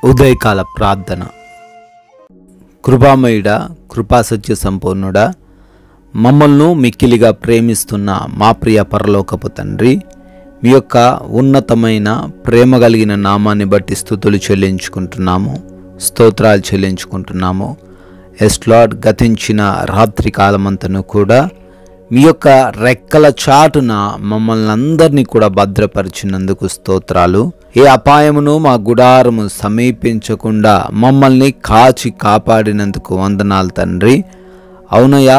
ఉదయకాల ప్రార్థన. కృపామయుడా, కృపాసత్య సంపూర్ణుడా, మమ్మల్ని మిక్కిలిగా ప్రేమిస్తున్న మా ప్రియ పరలోకపు తండ్రి, మీ యొక్క ఉన్నతమైన ప్రేమ కలిగిన నామాన్ని బట్టి స్తుతులు చెల్లించుకుంటున్నాము, స్తోత్రాలు చెల్లించుకుంటున్నాము. ఎస్ లార్డ్, గతించిన రాత్రి కాలమంతను కూడా మీ యొక్క రెక్కల చాటున మమ్మల్ని అందరినీ కూడా భద్రపరిచినందుకు స్తోత్రాలు. ఏ అపాయమును మా గుడారము సమీపించకుండా మమ్మల్ని కాచి కాపాడినందుకు వందనాలు తండ్రి. అవునయ్యా,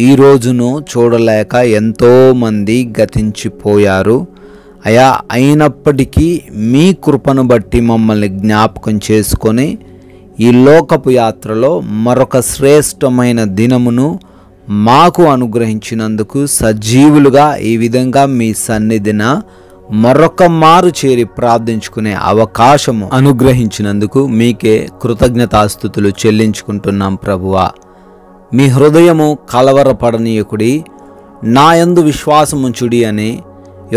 ఈ రోజును చూడలేక ఎంతోమంది గతించిపోయారు అయా. అయినప్పటికీ మీ కృపను బట్టి మమ్మల్ని జ్ఞాపకం చేసుకొని ఈ లోకపు యాత్రలో మరొక శ్రేష్టమైన దినమును మాకు అనుగ్రహించినందుకు, సజీవులుగా ఈ విధంగా మీ సన్నిధిన మరొక మారు చేరి ప్రార్థించుకునే అవకాశము అనుగ్రహించినందుకు మీకే కృతజ్ఞతాస్తుతులు చెల్లించుకుంటున్నాం ప్రభువా. మీ హృదయము కలవరపడనీయకుడి, నా యందు విశ్వాసముంచుడి అని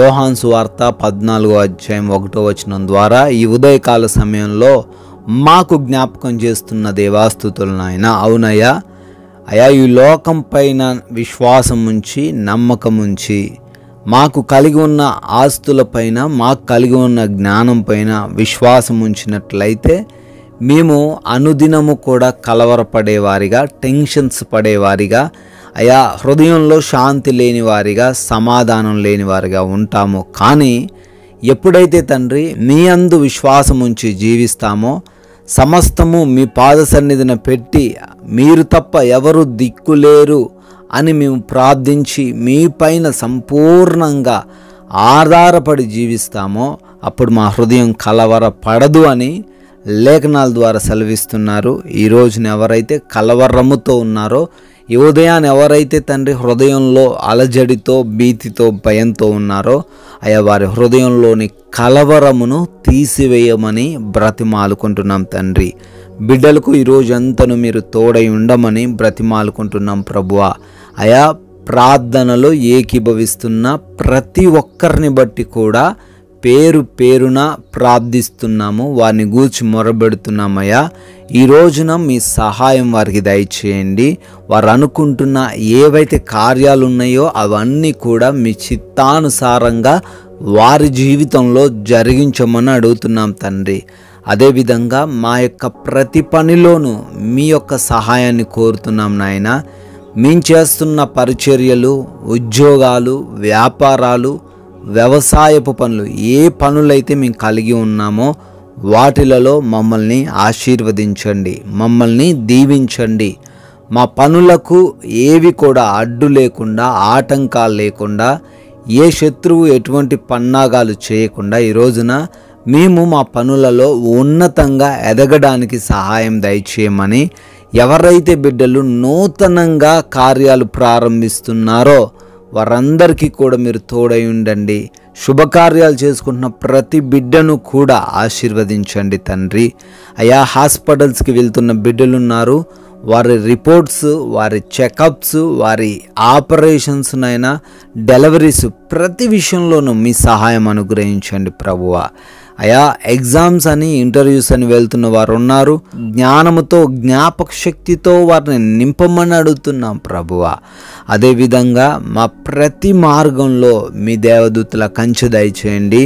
యోహాను సువార్త 14:1 ద్వారా ఈ ఉదయకాల సమయంలో మాకు జ్ఞాపకం చేస్తున్న దేవాస్తుతులు నాయన. అవునయ్యా, అయా, ఈ లోకం పైన విశ్వాసం ఉంచి, నమ్మకం ఉంచి, మాకు కలిగి ఉన్న ఆస్తులపైన, మాకు కలిగి ఉన్న జ్ఞానం పైన విశ్వాసం ఉంచినట్లయితే మేము అనుదినము కూడా కలవరపడేవారిగా, టెన్షన్స్ పడేవారిగా, అయా హృదయంలో శాంతి లేని వారిగా, సమాధానం లేని వారిగా ఉంటాము. కానీ ఎప్పుడైతే తండ్రి మీ అందు విశ్వాసం ఉంచి జీవిస్తామో, సమస్తము మీ పాద సన్నిధిన పెట్టి మీరు తప్ప ఎవరు దిక్కులేరు అని మేము ప్రార్థించి మీ పైన సంపూర్ణంగా ఆధారపడి జీవిస్తామో, అప్పుడు మా హృదయం కలవరపడదు అని లేఖనాల ద్వారా సెలవిస్తున్నారు. ఈ రోజున ఎవరైతే కలవరముతో ఉన్నారో, ఈ ఉదయాన్ని ఎవరైతే తండ్రి హృదయంలో అలజడితో, భీతితో, భయంతో ఉన్నారో, అయ్యా వారి హృదయంలోని కలవరమును తీసివేయమని బ్రతిమాలుకుంటున్నాం తండ్రి. బిడ్డలకు ఈరోజంతను మీరు తోడై ఉండమని బ్రతిమాలుకుంటున్నాం ప్రభువా. అయా, ప్రార్థనలో ఏకీభవిస్తున్న ప్రతి ఒక్కరిని బట్టి కూడా పేరు పేరున ప్రార్థిస్తున్నాము, వారిని గూర్చి మొరబెడుతున్నామయ్యా. ఈ రోజున మీ సహాయం వారికి దయచేయండి. వారు అనుకుంటున్న ఏవైతే కార్యాలు ఉన్నాయో అవన్నీ కూడా మీ చిత్తానుసారంగా వారి జీవితంలో జరిగించమని అడుగుతున్నాం తండ్రి. అదేవిధంగా మా యొక్క ప్రతి పనిలోనూ మీ యొక్క సహాయాన్ని కోరుతున్నాం నాయన. మేము చేస్తున్న పరిచర్యలు, ఉద్యోగాలు, వ్యాపారాలు, వ్యవసాయపు పనులు, ఏ పనులైతే మేము కలిగి ఉన్నామో వాటిలలో మమ్మల్ని ఆశీర్వదించండి, మమ్మల్ని దీవించండి. మా పనులకు ఏవి కూడా అడ్డు లేకుండా, ఆటంకాలు లేకుండా, ఏ శత్రువు ఎటువంటి పన్నాగాలు చేయకుండా ఈ రోజున మేము మా పనులలో ఉన్నతంగా ఎదగడానికి సహాయం దయచేయమని, ఎవరైతే బిడ్డలు నూతనంగా కార్యాలు ప్రారంభిస్తున్నారో వారందరికీ కూడా మీరు తోడై ఉండండి. శుభకార్యాలు చేసుకుంటున్న ప్రతి బిడ్డను కూడా ఆశీర్వదించండి తండ్రి. అయా, హాస్పిటల్స్కి వెళ్తున్న బిడ్డలున్నారు, వారి రిపోర్ట్స్, వారి చెకప్స్, వారి ఆపరేషన్స్నైనా, డెలివరీస్, ప్రతి విషయంలోనూ మీ సహాయం అనుగ్రహించండి ప్రభువా. అయా, ఎగ్జామ్స్ అని, ఇంటర్వ్యూస్ అని వెళ్తున్న వారు ఉన్నారు, జ్ఞానముతో, జ్ఞాపక శక్తితో వారిని నింపమని అడుగుతున్నాం ప్రభువా. అదేవిధంగా మా ప్రతి మార్గంలో మీ దేవదూతల కంచె దయచేయండి.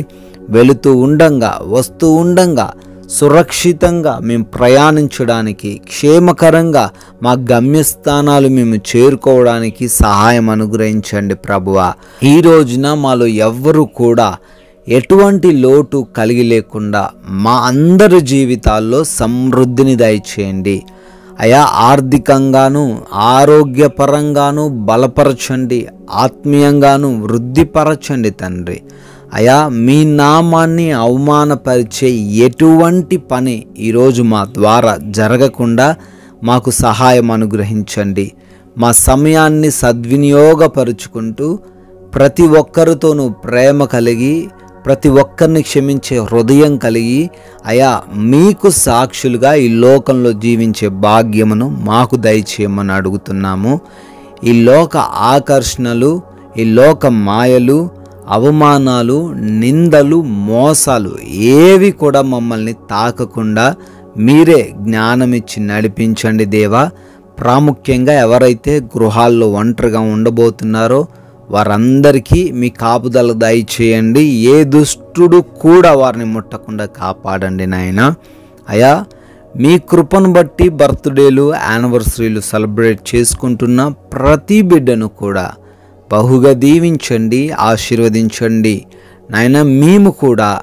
వెళుతూ ఉండంగా, వస్తూ ఉండంగా సురక్షితంగా మేము ప్రయాణించడానికి, క్షేమకరంగా మా గమ్యస్థానాలు మేము చేరుకోవడానికి సహాయం అనుగ్రహించండి ప్రభువా. ఈ రోజున మాలో ఎవ్వరూ కూడా ఎటువంటి లోటు కలిగి లేకుండా మా అందరి జీవితాల్లో సమృద్ధిని దయచేయండి అయా. ఆర్థికంగాను, ఆరోగ్యపరంగాను బలపరచండి, ఆత్మీయంగాను వృద్ధిపరచండి తండ్రి. అయా, మీ నామాన్ని అవమానపరిచే ఎటువంటి పని ఈరోజు మా ద్వారా జరగకుండా మాకు సహాయం అనుగ్రహించండి. మా సమయాన్ని సద్వినియోగపరుచుకుంటూ ప్రతి ఒక్కరితోనూ ప్రేమ కలిగి, ప్రతి ఒక్కరిని క్షమించే హృదయం కలిగి అయా మీకు సాక్షులుగా ఈ లోకంలో జీవించే భాగ్యమును మాకు దయచేయమని అడుగుతున్నాము. ఈ లోక ఆకర్షణలు, ఈ లోక మాయలు, అవమానాలు, నిందలు, మోసాలు ఏవి కూడా మమ్మల్ని తాకకుండా మీరే జ్ఞానమిచ్చి నడిపించండి దేవా. ప్రాముఖ్యంగా ఎవరైతే గృహాల్లో ఒంటరిగా ఉండబోతున్నారో వారందరికీ మీ కాపుదల దయచేయండి. ఏ దుష్టుడు కూడా వారిని ముట్టకుండా కాపాడండి నాయన. అయా, మీ కృపను బట్టి బర్త్డేలు, యానివర్సరీలు సెలబ్రేట్ చేసుకుంటున్న ప్రతి బిడ్డను కూడా బహుగా దీవించండి, ఆశీర్వదించండి నాయన. మేము కూడా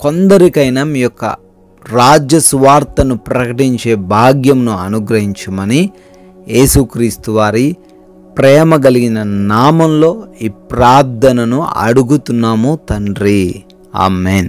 కొందరికైనా మీ యొక్క రాజ్య సువార్తను ప్రకటించే భాగ్యంను అనుగ్రహించమని యేసుక్రీస్తు వారి ప్రేమ కలిగిన నామంలో ఈ ప్రార్థనను అడుగుతున్నాము తండ్రి. ఆమేన్.